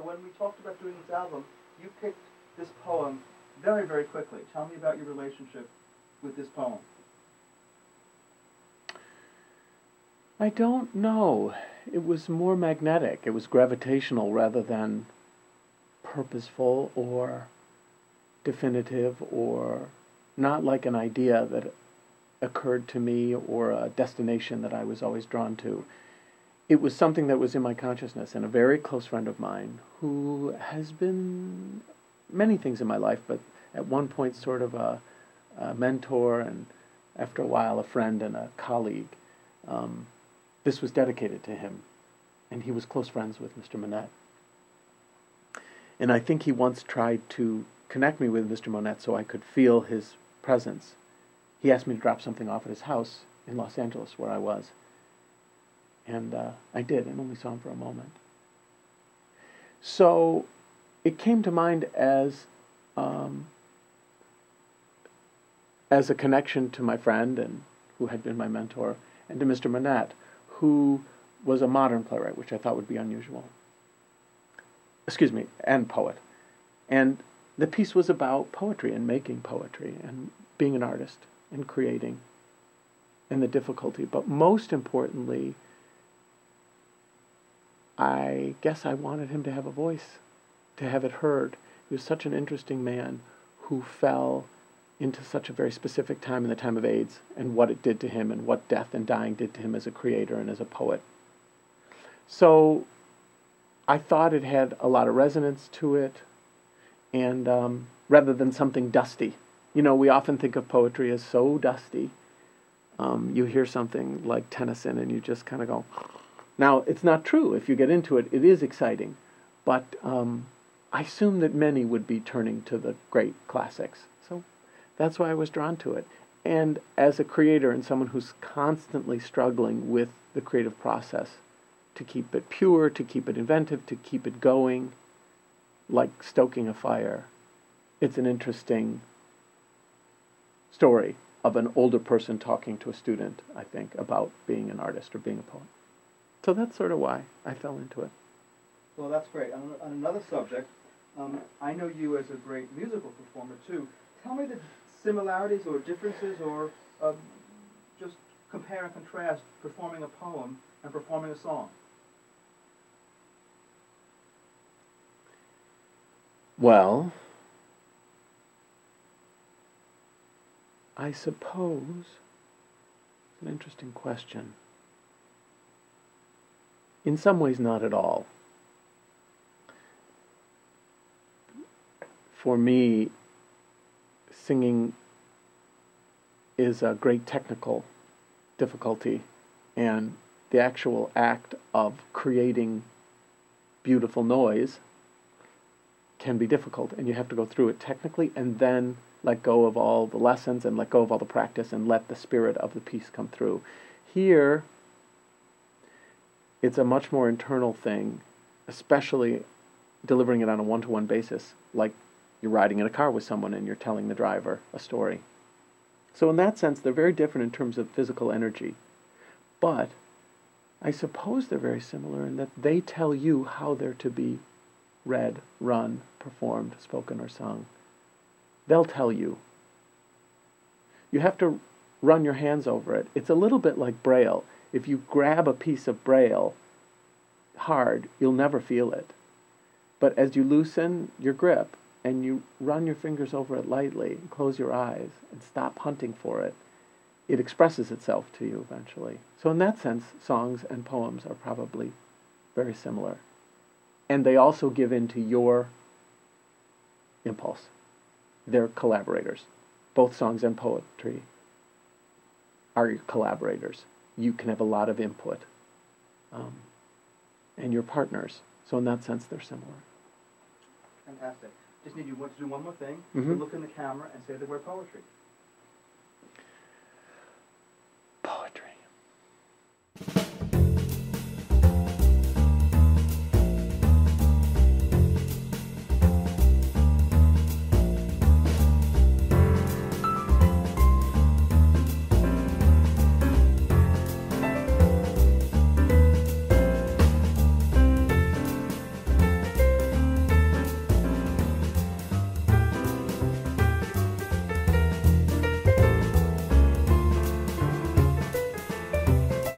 when we talked about doing this album, you picked this poem very, very quickly. Tell me about your relationship with this poem. I don't know. It was more magnetic. It was gravitational rather than purposeful or definitive, or not like an idea that occurred to me or a destination that I was always drawn to. It was something that was in my consciousness, and a very close friend of mine who has been many things in my life, but at one point sort of a mentor, and after a while a friend and a colleague. This was dedicated to him, and he was close friends with Mr. Monette. And I think he once tried to connect me with Mr. Monette so I could feel his presence. He asked me to drop something off at his house in Los Angeles, where I was. And I did, and only saw him for a moment. So it came to mind as a connection to my friend, and who had been my mentor, and to Mr. Monette, who was a modern playwright, which I thought would be unusual. Excuse me, and poet. And the piece was about poetry and making poetry and being an artist and creating and the difficulty. But most importantly, I guess I wanted him to have a voice, to have it heard. He was such an interesting man who fell into such a very specific time in the time of AIDS, and what it did to him, and what death and dying did to him as a creator and as a poet. So I thought it had a lot of resonance to it, and rather than something dusty. You know, we often think of poetry as so dusty. You hear something like Tennyson and you just kind of go. Now, it's not true. If you get into it, it is exciting. But I assume that many would be turning to the great classics. So that's why I was drawn to it. And as a creator and someone who's constantly struggling with the creative process, to keep it pure, to keep it inventive, to keep it going, like stoking a fire, it's an interesting story of an older person talking to a student, I think, about being an artist or being a poet. So that's sort of why I fell into it. Well, that's great. On another subject, I know you as a great musical performer, too. Tell me the similarities or differences, or just compare and contrast performing a poem and performing a song. Well, I suppose it's an interesting question. In some ways, not at all. For me, singing is a great technical difficulty, and the actual act of creating beautiful noise can be difficult, and you have to go through it technically and then let go of all the lessons and let go of all the practice and let the spirit of the piece come through. Here, it's a much more internal thing, especially delivering it on a one-to-one basis, like you're riding in a car with someone and you're telling the driver a story. So in that sense, they're very different in terms of physical energy. But I suppose they're very similar in that they tell you how they're to be read, run, performed, spoken, or sung. They'll tell you. You have to run your hands over it. It's a little bit like Braille. If you grab a piece of Braille hard, you'll never feel it. But as you loosen your grip and you run your fingers over it lightly, and close your eyes, and stop hunting for it, it expresses itself to you eventually. So in that sense, songs and poems are probably very similar. And they also give in to your impulse. They're collaborators. Both songs and poetry are your collaborators. You can have a lot of input. And you're partners. So in that sense, they're similar. Fantastic. Just need you to do one more thing. Mm-hmm. Look in the camera and say the word poetry.